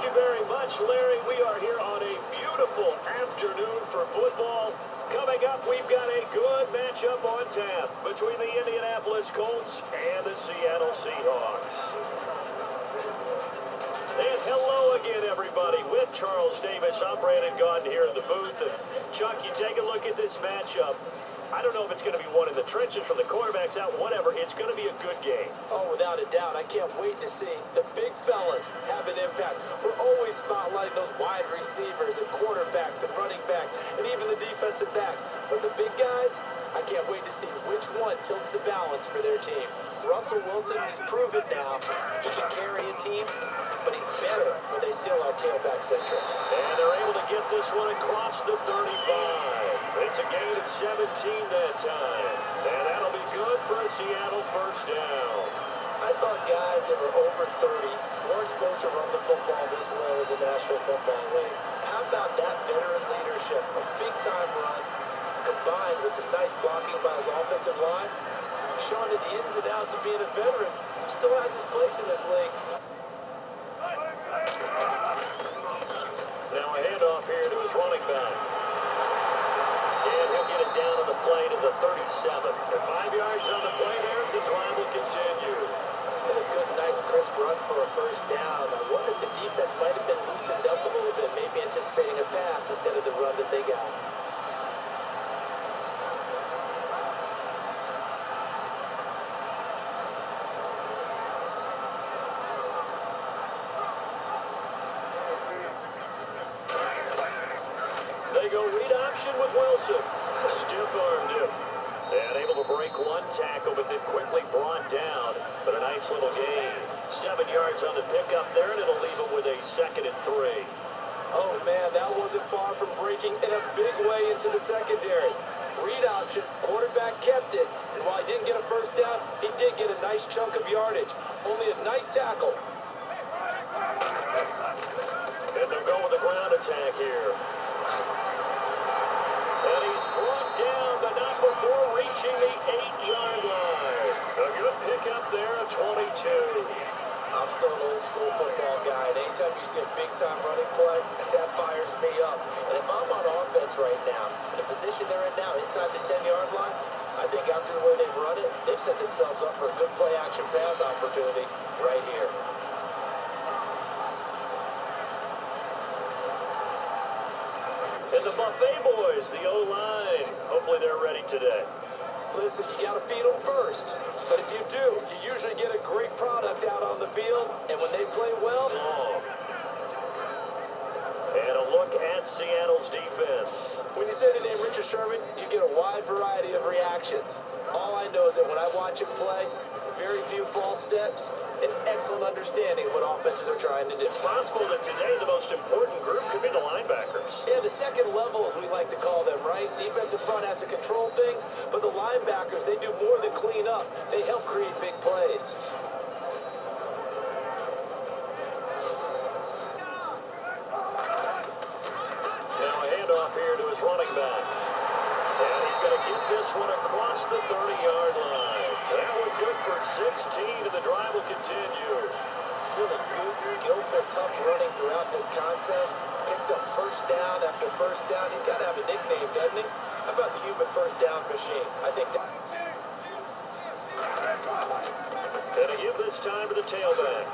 you very much, Larry. We are here on a beautiful afternoon for football. Coming up, we've got a good matchup on tap between the Indianapolis Colts and the Seattle Seahawks. And hello again, everybody. With Charles Davis, I'm Brandon Gaudin here in the booth. And Chuck, you take a look at this matchup. I don't know if it's going to be one in the trenches from the quarterbacks out, whatever. It's going to be a good game. Oh, without a doubt. I can't wait to see the big fellas have an impact. We're always spotlighting those wide receivers and quarterbacks and running backs and even the defensive backs. But the big guys, I can't wait to see which one tilts the balance for their team. Russell Wilson, he's proven now he can carry a team, but he's better when they still are tailback-centric. And they're able to get this one across the 35. It's a gain of 17 that time. And that'll be good for a Seattle first down. I thought guys that were over 30 weren't supposed to run the football this well in the National Football League. How about that veteran leadership? A big-time run combined with some nice blocking by his offensive line. Showing that the ins and outs of being a veteran still has his place in this league. Now a handoff here to his running back. And he'll get it down on the play to the 37. And 5 yards on the play there. It's a drive will continue. It's a good, nice, crisp run for a first down. I wonder if the defense might have been loosened up a little bit, maybe anticipating a pass instead of the run that they got. They go read option with Wilson. Stiff-armed him. And able to break one tackle, but then quickly brought down. But a nice little gain. 7 yards on the pickup there, and it'll leave him with a 2nd and 3. Oh, man, that wasn't far from breaking in a big way into the secondary. Read option, quarterback kept it. And while he didn't get a first down, he did get a nice chunk of yardage. Only a nice tackle. And they'll go with the ground attack here. And he's brought down, but not before reaching the 8-yard line. A good pickup there, a 22. I'm still an old-school football guy, and anytime you see a big-time running play, that fires me up. And if I'm on offense right now, in the position they're in now, inside the 10-yard line, I think after the way they've run it, they've set themselves up for a good play-action pass opportunity right here. And the Buffet boys, the O-line, hopefully they're ready today. Listen, you got to feed them first. But if you do, you usually get a great product out on the field. And when they play well... And a look at Seattle's defense. When you say the name Richard Sherman, you get a wide variety of reactions. All I know is that when I watch him play, very few false steps, and excellent understanding of what offenses are trying to do. It's possible that today the most important group could be the linebackers. Yeah, the second level, as we like to call them, right? Defensive front has to control things, but the linebackers, they do more than clean up. They help create big plays. Now a handoff here to his running back. And he's going to get this one across the 30-yard line. That one good for 16, and the drive will continue. Really good, skillful, tough running throughout this contest. Picked up first down after first down. He's got to have a nickname, doesn't he? How about the human first down machine? I think that... And to give this time to the tailback.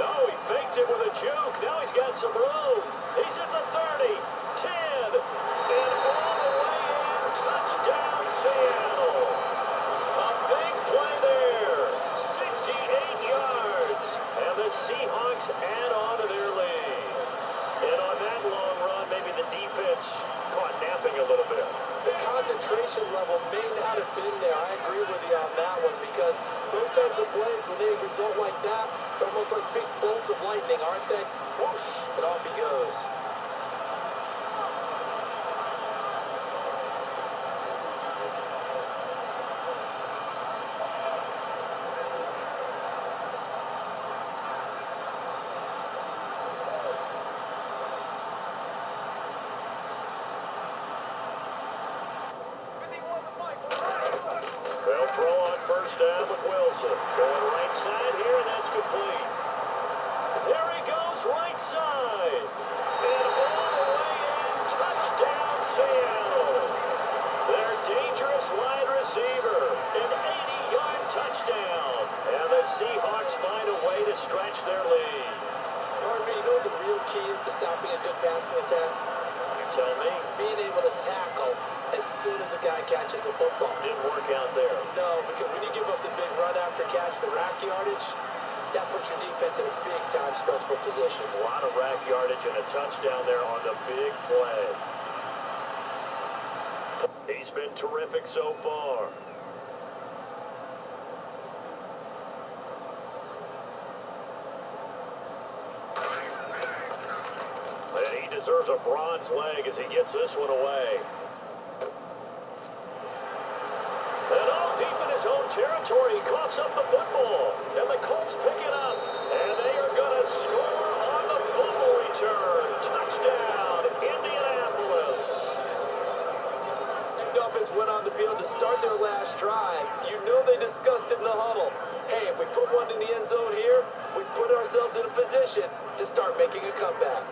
No, he faked it with a juke. Now he's got some room. He's at the 30, 10, and all the way in. Touchdown, Seattle. A big play there. 68 yards. And the Seahawks add on to their lead. And on that long run, maybe the defense caught napping a little bit. The concentration level may not have been there. I agree with you on that one because those types of plays, when they result like that, they're almost like big bolts of lightning, aren't they? Whoosh, and off he goes. They'll throw on first down with Wilson. Going right side here, and that's complete. There he goes, right side. to stretch their lead. Partner, you know what the real key is to stopping a good passing attack? You tell me. Being able to tackle as soon as a guy catches the football. Didn't work out there. No, because when you give up the big run after catch, the rack yardage, that puts your defense in a big-time stressful position. A lot of rack yardage and a touchdown there on the big play. He's been terrific so far. And he deserves a bronze leg as he gets this one away. And all deep in his own territory, he coughs up the football. And the Colts pick it up. And they are going to score on the fumble return. Touchdown, Indianapolis. Dolphins went on the field to start their last drive. You know they discussed it in the huddle. Hey, if we put one in the end zone here, we put ourselves in a position to start making a comeback.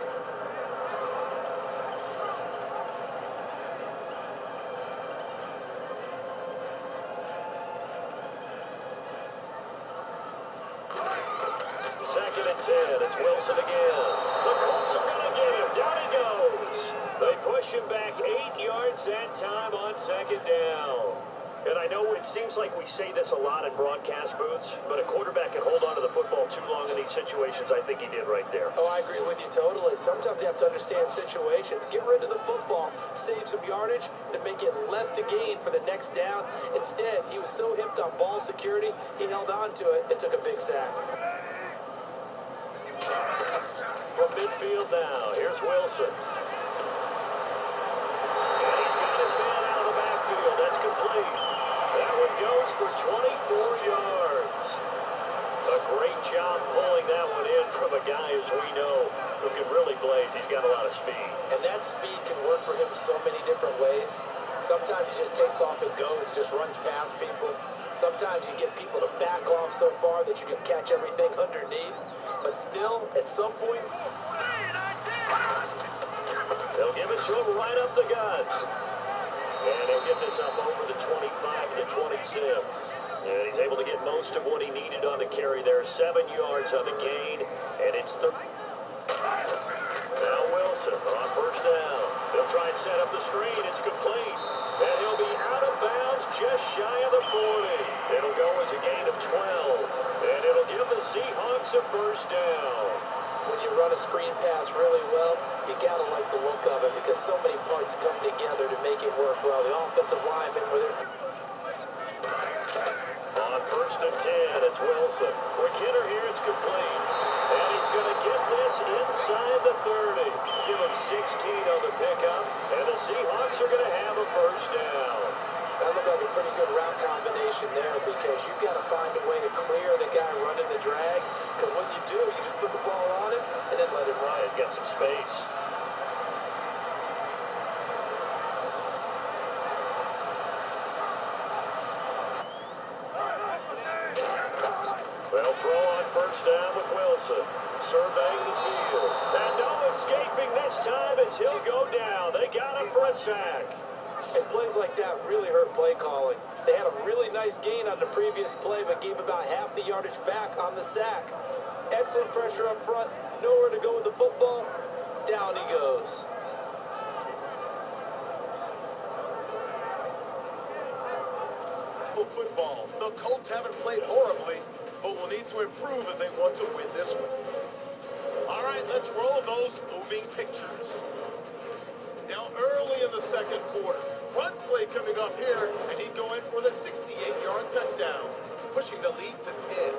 Second and 10. It's Wilson again. The Colts are going to get him. Down he goes. They push him back 8 yards that time on second down. And I know it seems like we say this a lot in broadcast booths, but a quarterback can hold on to the football too long in these situations. I think he did right there. Oh, I agree with you totally. Sometimes you have to understand situations. Get rid of the football, save some yardage, and make it less to gain for the next down. Instead, he was so hipped on ball security, he held on to it and took a big sack. From midfield now, here's Wilson. And he's got his man out of the backfield. That's complete. That one goes for 24 yards. A great job pulling that one in from a guy, as we know, who can really blaze. He's got a lot of speed. And that speed can work for him so many different ways. Sometimes he just takes off and goes, just runs past people. Sometimes you get people to back off so far that you can catch everything underneath. But still, at some point, they'll give it to him right up the gut. And he'll get this up over the 25 to the 26. And he's able to get most of what he needed on the carry there. 7 yards on the gain, and it's the... Now Wilson on first down. He'll try and set up the screen. It's complete. And he'll be out of bounds just shy of the 40. It'll go as a gain of 12. And it'll give the Seahawks a first down. when you run a screen pass really well, you gotta like the look of it because so many parts come together to make it work well. The offensive lineman with it. On first and 10, it's Wilson. McKinnon here, it's complete. And he's going to get this inside the 30. Give him 16 on the pickup. And the Seahawks are going to have a first down. That looked like a pretty good route combination there because you've got to find a way to clear the guy running the drag. Because when you do, you just put the ball on him and then let him run. He's got some space. They'll throw on first down with Wilson. Surveying the field. And no escaping this time as he'll go down. They got him for a sack. And plays like that really hurt play calling. They had a really nice gain on the previous play, but gave about half the yardage back on the sack. Excellent pressure up front. Nowhere to go with the football. Down he goes. Football. The Colts haven't played horribly, but will need to improve if they want to win this one. All right, let's roll those moving pictures. Now, early in the second quarter, run play coming up here, and he'd go in for the 68-yard touchdown, pushing the lead to 10.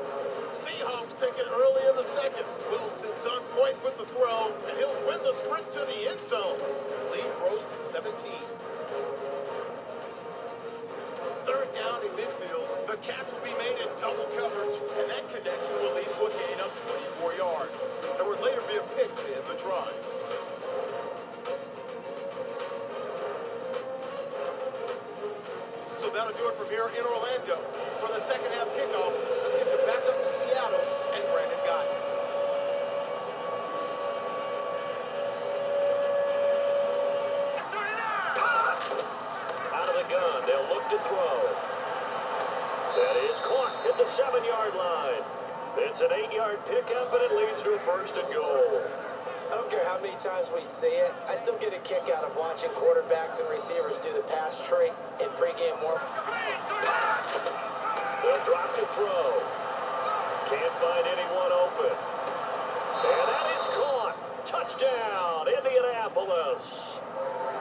Seahawks take it early in the second. Wilson's on point with the throw, and he'll win the sprint to the end zone. Lead grows to 17. Third down in midfield, the catch will be made in double coverage, and that connection will lead to a gain of 24 yards. There would later be a pick to end the drive. So that'll do it from here in Orlando. For the second half kickoff, let's get you back up to Seattle and Brandon Gott. Out of the gun, they'll look to throw. That is caught at the 7-yard line. It's an 8-yard pickup, and it leads to a first and goal. I don't care how many times we see it. I still get a kick out of watching quarterbacks and receivers do the pass tree in pregame work. They'll drop to throw. Can't find anyone open. And that is caught. Touchdown, Indianapolis.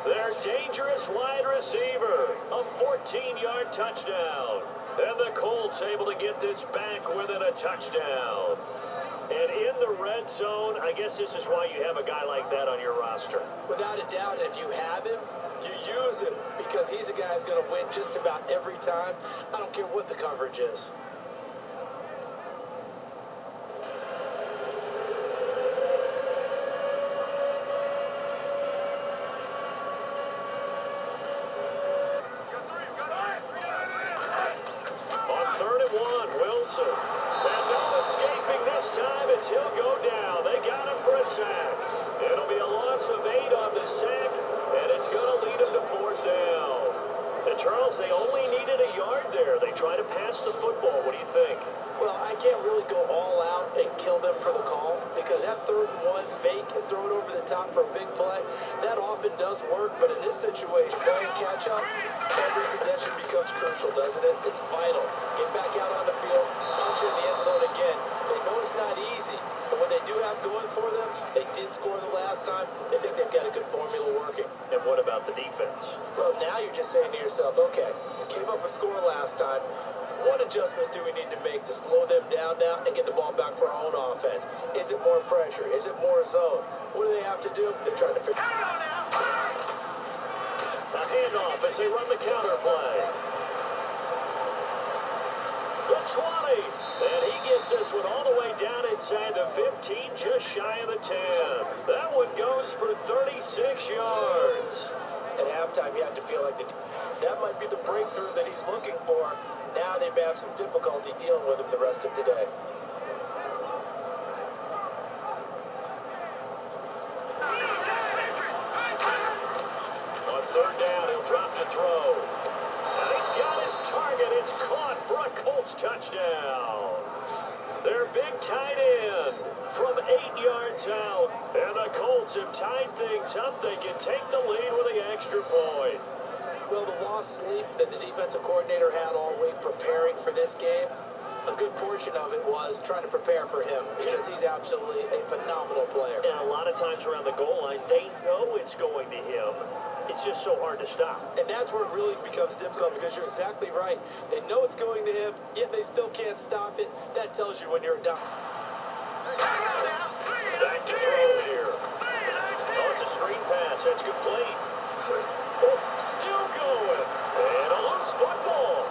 Their dangerous wide receiver. A 14-yard touchdown. And the Colts able to get this back within a touchdown. And in the red zone, I guess this is why you have a guy like that on your roster. Without a doubt, if you have him, you use him because he's a guy who's going to win just about every time. I don't care what the coverage is. On 3rd and 1, Wilson. And no escaping this time as he'll go down. They got him for a sack. It'll be a loss of 8 on the sack, and it's going to lead him to 4th down. And Charles, they only needed a yard there. They try to pass the football. What do you think? Well, I can't really go all out and kill them for the call because that 3rd and 1 fake and throw it over the top for a big play, that often does work. But in this situation, playing catch up, every possession becomes crucial, doesn't it? It's vital. Get back out on the field, punch it in the end zone again. They know it's not easy, but what they do have going for them, they did score the last time. They think they've got a good formula working. And what about the defense? Well, now you're just saying to yourself, okay, we gave up a score last time. What adjustments do we need to make to slow them down now and get the ball back for our own offense? Is it more pressure? Is it more zone? What do they have to do? They're trying to figure it out now. A handoff as they run the counter play. The 20. And he gets this one all the way down inside the 15, just shy of the 10. That one goes for 36 yards. At halftime, you have to feel like that might be the breakthrough that he's looking for. Now they may have some difficulty dealing with him the rest of today. On 3rd down, he'll drop to throw. And he's got his target. It's caught for a Colts touchdown. Their big tight end from 8 yards out. And the Colts have tied things up. They can take the lead with the extra point. Well, the lost sleep that the defensive coordinator had all week preparing for this game, a good portion of it was trying to prepare for him because he's absolutely a phenomenal player. And a lot of times around the goal line, they know it's going to him. It's just so hard to stop. And that's where it really becomes difficult because you're exactly right. They know it's going to him, yet they still can't stop it. That tells you when you're down. Back to throw here. Oh, it's a screen pass. That's complete. Still going. And a loose football.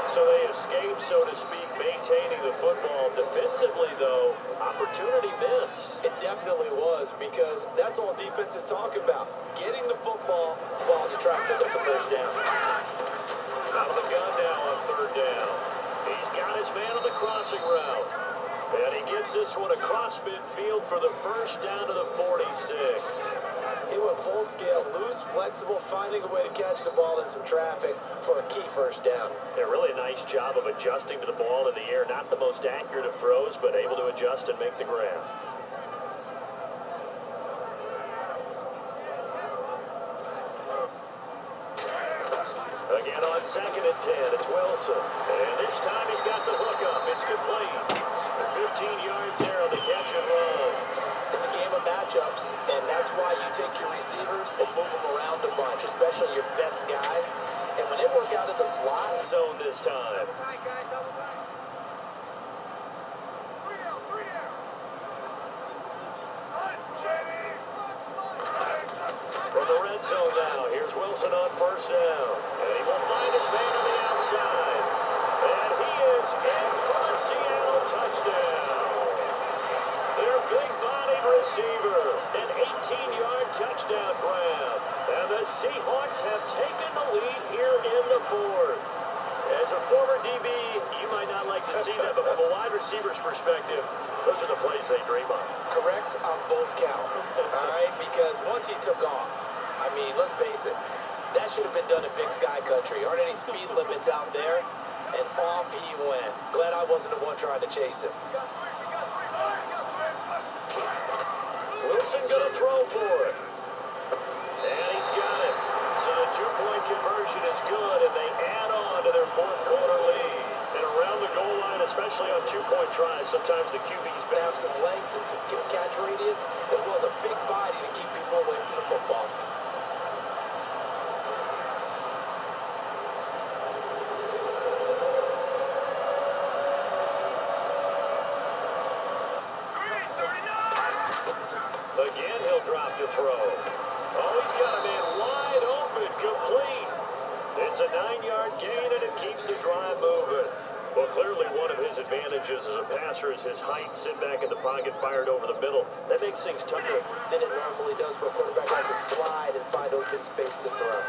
So they escape, so to speak, maintaining the football. Defensively, though, opportunity miss. It definitely was because that's all defense is talking about. Getting the football while to try and pick up the first down. Out of the gun now on 3rd down. He's got his man on the crossing route. And he gets this one across midfield for the first down to the 46. He went full scale, loose, flexible, finding a way to catch the ball in some traffic for a key first down. A really nice job of adjusting to the ball in the air. Not the most accurate of throws, but able to adjust and make the grab. Again on 2nd and 10, it's Wilson. And this time he's got the hook up. It's complete. 15 yards there on the catch and run. It's a game of matchups, and that's why you take your receivers and move them around a bunch, especially your best guys. And when they work out of the slot zone this time. From the red zone now, here's Wilson on 1st down. And he will find his man on the outside. And he is in for the Seattle touchdown. Their big-bodied receiver, an 18-yard touchdown grab. And the Seahawks have taken the lead here in the 4th. As a former DB, you might not like to see that, but from a wide receiver's perspective, those are the plays they dream of. correct on both counts, all right? Because once he took off, I mean, let's face it, that should have been done in Big Sky Country. Aren't any speed limits out there? And off he went. Glad I wasn't the one trying to chase him. Wilson gonna throw for it. And he's got it. So the two-point conversion is good, and they add on to their fourth quarter lead. And around the goal line, especially on two-point tries, sometimes the QB's Have some length and some catch radius, as well as a big body to keep people away from the football. Again, he'll drop to throw. Oh, he's got a man wide open, complete. It's a 9-yard gain, and it keeps the drive moving. Well, clearly one of his advantages as a passer is his height. Sit back in the pocket, fired over the middle. That makes things tougher than it normally does for a quarterback who has to slide and find open space to throw.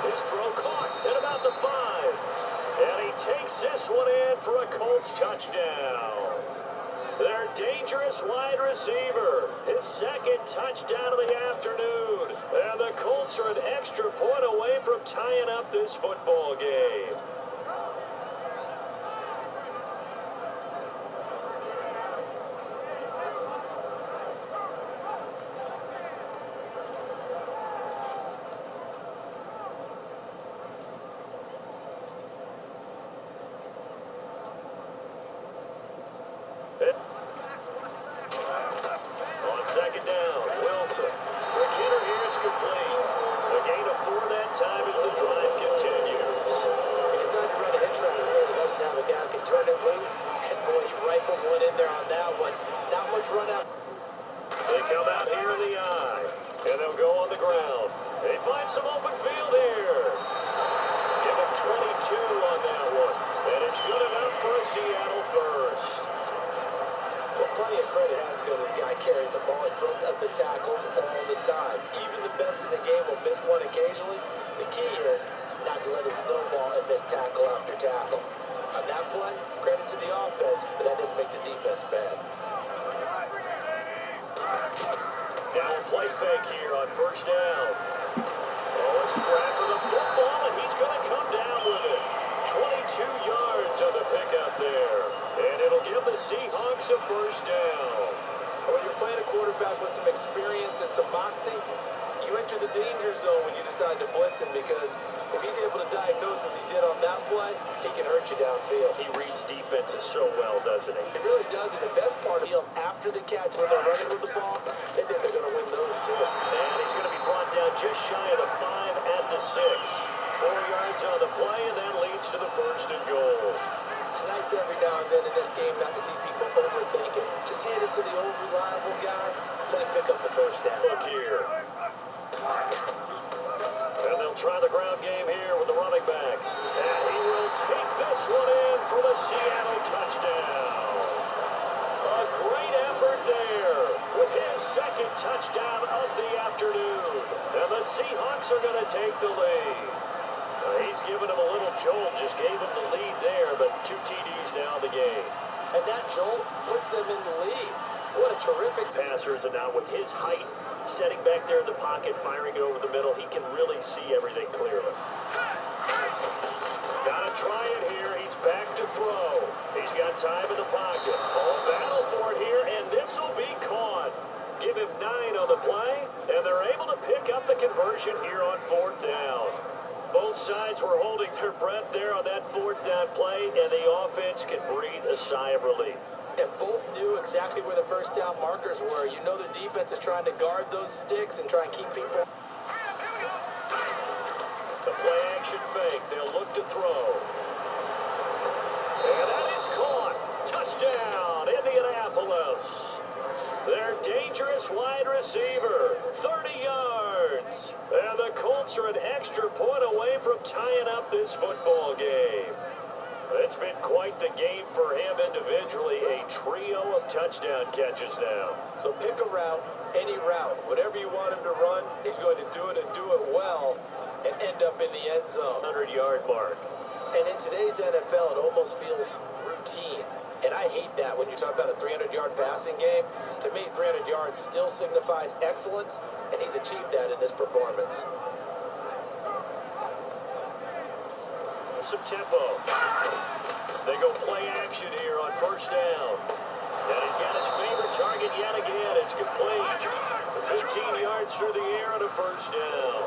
His throw caught at about the 5. And he takes this one in for a Colts touchdown. Their dangerous wide receiver, his second touchdown of the afternoon. And the Colts are an extra point away from tying up this football game. On second down, Wilson. McKinnon here, it's complete. A gain of 4 that time as the drive continues. He decided to run a hitch route. He really loves to have a guy who can turn it loose. And boy, he rifled one in there on that one. Not much run out. They come out here in the eye, and they'll go on the ground. They find some open field here. Give him 22 on that one. And it's good enough for a Seattle first. Well, plenty of credit has to go to the guy carrying the ball in front of the tackles all the time. Even the best in the game will miss one occasionally. The key is not to let it snowball and miss tackle after tackle. On that play, credit to the offense, but that doesn't make the defense bad. Now a play fake here on first down. Oh, a scrap for the football, and he's going to come down with it. 22 yards on the pickup there. And it'll give the Seahawks a first down. When you're playing a quarterback with some experience and some moxie, you enter the danger zone when you decide to blitz him, because if he's able to diagnose as he did on that play, he can hurt you downfield. He reads defenses so well, doesn't he? He really does. And the best part of the field after the catch, when they're running with the ball, they think they're going to win those too. And he's going to be brought down just shy of the 5 at the 6. 4 yards on the play, and that leads to the first and goal. It's nice every now and then in this game not to see people overthinking. Just hand it to the old reliable guy, let him pick up the first down. Look here. And they'll try the ground game here with the running back. And he will take this one in for the Seattle touchdown. A great effort there with his second touchdown of the afternoon. And the Seahawks are going to take the lead. He's given him a little jolt, just gave him the lead there, but 2 TDs now in the game. And that jolt puts them in the lead. What a terrific Passers, and now with his height, setting back there in the pocket, firing it over the middle, he can really see everything clearly. Gotta try it here. He's back to throw. He's got time in the pocket. Oh, battle for it here, and this will be caught. Give him 9 on the play, and they're able to pick up the conversion here on 4th down. Both sides were holding their breath there on that 4th down play, and the offense can breathe a sigh of relief. And both knew exactly where the first down markers were. You know the defense is trying to guard those sticks and try and keep people. The play action fake. They'll look to throw. And that is caught. Touchdown, Indianapolis. Their dangerous wide receiver, 30 yards. And the Colts are an extra point away from tying up this football game. It's been quite the game for him individually. A trio of touchdown catches now. So pick a route, any route. Whatever you want him to run, he's going to do it and do it well and end up in the end zone. 100-yard mark. And in today's NFL, it almost feels routine. And I hate that when you talk about a 300-yard passing game. To me, 300 yards still signifies excellence, and he's achieved that in this performance. some tempo. They go play action here on first down. And he's got his favorite target yet again. It's complete. 15 yards through the air on a first down.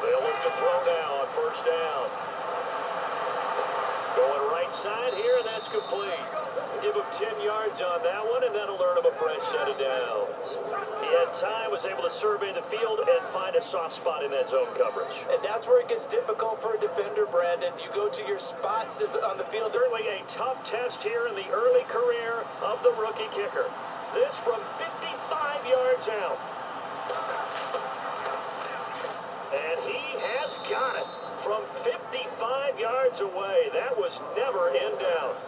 They'll look to throw now on first down. Going right side here, and that's complete. Give him 10 yards on that one, and that'll earn him a fresh set of downs. He had time, was able to survey the field and find a soft spot in that zone coverage. And that's where it gets difficult for a defender, Brandon. You go to your spots on the field. Certainly a tough test here in the early career of the rookie kicker. This from 55 yards out. And he has got it from 55 yards away. That was never in doubt.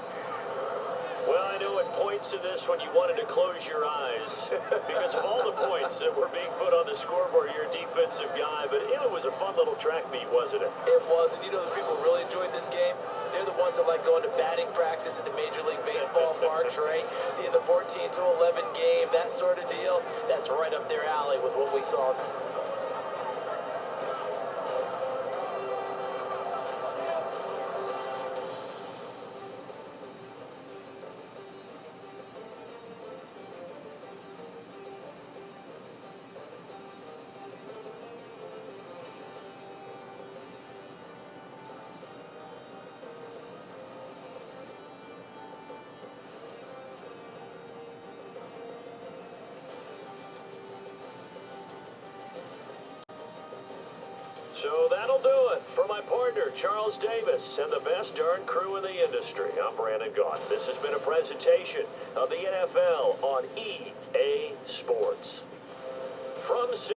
Well, I know at points in this one you wanted to close your eyes because of all the points that were being put on the scoreboard, your defensive guy, but it was a fun little track meet, wasn't it? It was, and you know the people who really enjoyed this game? They're the ones that like going to batting practice at the Major League Baseball parks, right? Seeing the 14-11 game, that sort of deal, that's right up their alley with what we saw. So that'll do it for my partner, Charles Davis, and the best darn crew in the industry. I'm Brandon Gaudin. This has been a presentation of the NFL on EA